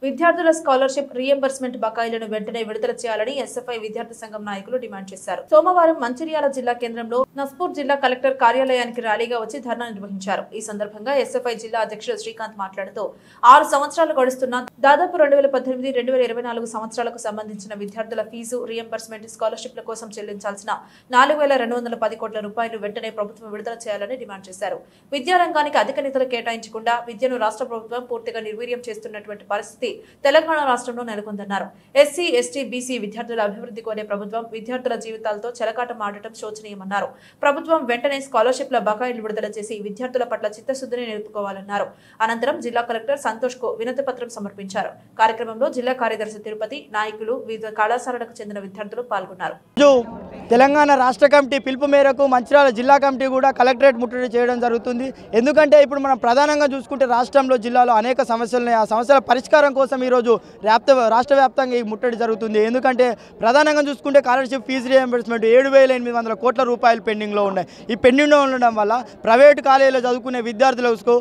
విద్యార్థుల scholarship reimbursement బకాయిలను వెంటనే విడుదల చేయాలని ఎస్ఎఫ్ఐ విద్యార్థి సంఘం నాయకులు డిమాండ్ చేశారు. సోమవారం మంచిర్యాల జిల్లా కేంద్రంలో నస్పూర్ జిల్లా కలెక్టర్ కార్యాలయానికి ర్యాలీగా వచ్చి ధర్నా నిర్వహించారు. ఈ సందర్భంగా ఎస్ఎఫ్ఐ జిల్లా అధ్యక్షుడు శ్రీకాంత్ మాట్లాడుతూ 6 సంవత్సరాలు గడుస్తున్న దాదాపు 2018-2024 సంవత్సరాలకు సంబంధించిన విద్యార్థుల ఫీజు రీఎంబర్స్మెంట్ స్కాలర్షిప్ల కోసం చెల్లించాల్సిన 4,210 కోట్ల రూపాయలు వెంటనే ప్రభుత్వం విడుదల చేయాలని డిమాండ్ చేశారు. విద్యారంగానికి అధిక నిధులు కేటాయించకుండా విద్యను రాష్ట్ర ప్రభుత్వం పూర్తిగా నిర్వీర్యం చేస్తున్నటువంటి పరిస్థితి తెలంగాణ రాష్ట్రంలో నెలకొందన్నారు. ఎస్సీ, ఎస్టీ, బీసీ విద్యార్థుల అభివృద్ధి కోరే ప్రభుత్వం విద్యార్థుల జీవితాలతో చెలకాటం ఆడటం శోచనీయమన్నారు. ప్రభుత్వం వెంటనే స్కాలర్షిప్ల బకాయిలు విడుదల చేసి విద్యార్థుల పట్ల చిత్తశుద్ధిని నిలుపుకోవాలన్నారు. అనంతరం జిల్లా కలెక్టర్ సంతోష్ కు వినతి పత్రం సమర్పించారు. కార్యక్రమంలో జిల్లా కార్యదర్శి తిరుపతి, నాయకులు, వివిధ కళాశాలలకు చెందిన విద్యార్థులు పాల్గొన్నారు. తెలంగాణ రాష్ట్ర కమిటీ పిలుపు మేరకు మంచిర్యాల జిల్లా కమిటీ కూడా కలెక్టరేట్ ముట్టడి చేయడం జరుగుతుంది. ఎందుకంటే ఇప్పుడు మనం ప్రధానంగా చూసుకుంటే రాష్ట్రంలో జిల్లాలో అనేక సమస్యలు ఉన్నాయి. ఆ సమస్యల పరిష్కారం కోసం ఈరోజు రాష్ట్ర వ్యాప్తంగా ఈ ముట్టడి జరుగుతుంది. ఎందుకంటే ప్రధానంగా చూసుకుంటే స్కాలర్షిప్ ఫీజు రీఎంబర్స్మెంట్ 7,800 కోట్ల రూపాయలు పెండింగ్లో ఉన్నాయి. ఈ పెండింగ్లో ఉండడం వల్ల ప్రైవేటు కాలేజీలో చదువుకునే విద్యార్థులకు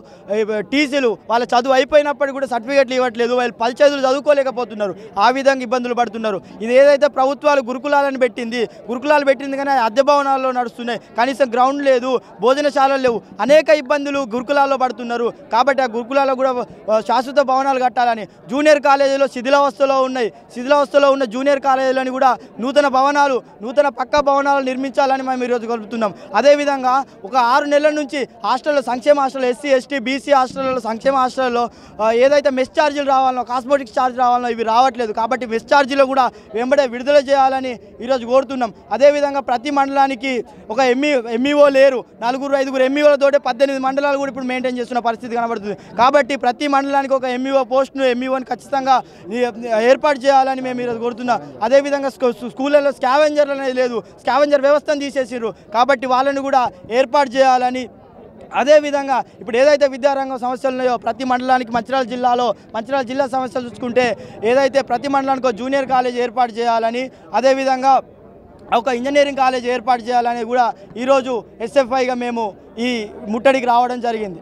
టీసీలు వాళ్ళ చదువు అయిపోయినప్పటికీ కూడా సర్టిఫికేట్లు ఇవ్వట్లేదు. వాళ్ళు 10 చదువులు చదువుకోలేకపోతున్నారు. ఆ విధంగా ఇబ్బందులు పడుతున్నారు. ఇది ఏదైతే ప్రభుత్వాలు గురుకులాలను గురుకులాలు పెట్టింది కానీ అద్దె భవనాల్లో నడుస్తున్నాయి. కనీసం గ్రౌండ్ లేదు, భోజనశాలలు లేవు. అనేక ఇబ్బందులు గురుకులాల్లో పడుతున్నారు. కాబట్టి ఆ గురుకులాల్లో కూడా శాశ్వత భవనాలు కట్టాలని, జూనియర్ కాలేజీలో శిథిలావస్థలో ఉన్న జూనియర్ కాలేజీలను కూడా నూతన పక్కా భవనాలు నిర్మించాలని మేము ఈరోజు కలుపుతున్నాం. అదేవిధంగా ఒక 6 నెలల నుంచి సంక్షేమ హాస్టల్, ఎస్సీ, ఎస్టీ, బీసీ హాస్టల్లో, సంక్షేమ హాస్టల్లో ఏదైతే మెస్ ఛార్జీలు రావాలనో, కాస్మోటిక్స్ ఛార్జ్ రావాలనో ఇవి రావట్లేదు. కాబట్టి మెస్ ఛార్జీలు కూడా వెంబడే విడుదల చేయాలని ఈరోజు కోరుతున్నాం. అదేవిధంగా ప్రతి మండలానికి ఒక ఎంఈఓ లేరు. 4-5 ఎంఈఓలతోటి 18 మండలాలు కూడా ఇప్పుడు మెయింటైన్ చేస్తున్న పరిస్థితి కనబడుతుంది. కాబట్టి ప్రతి మండలానికి ఒక ఎంఈఓని ఖచ్చితంగా ఏర్పాటు చేయాలని మేము ఈరోజు కోరుతున్నాం. అదేవిధంగా స్కూళ్ళలో స్కావెంజర్లు అనేది లేదు, స్కావెంజర్ వ్యవస్థను తీసేసిర్రు. కాబట్టి వాళ్ళని కూడా ఏర్పాటు చేయాలని, అదేవిధంగా ఇప్పుడు ఏదైతే విద్యారంగం సమస్యలు ఉన్నాయో ప్రతి మండలానికి మంచిర్యాల జిల్లా సమస్యలు చూసుకుంటే ఏదైతే ప్రతి మండలానికి ఒక జూనియర్ కాలేజ్ ఏర్పాటు చేయాలని, అదేవిధంగా ఒక ఇంజనీరింగ్ కాలేజ్ ఏర్పాటు చేయాలని కూడా ఈరోజు ఎస్ఎఫ్ఐగా మేము ఈ ముట్టడికి రావడం జరిగింది.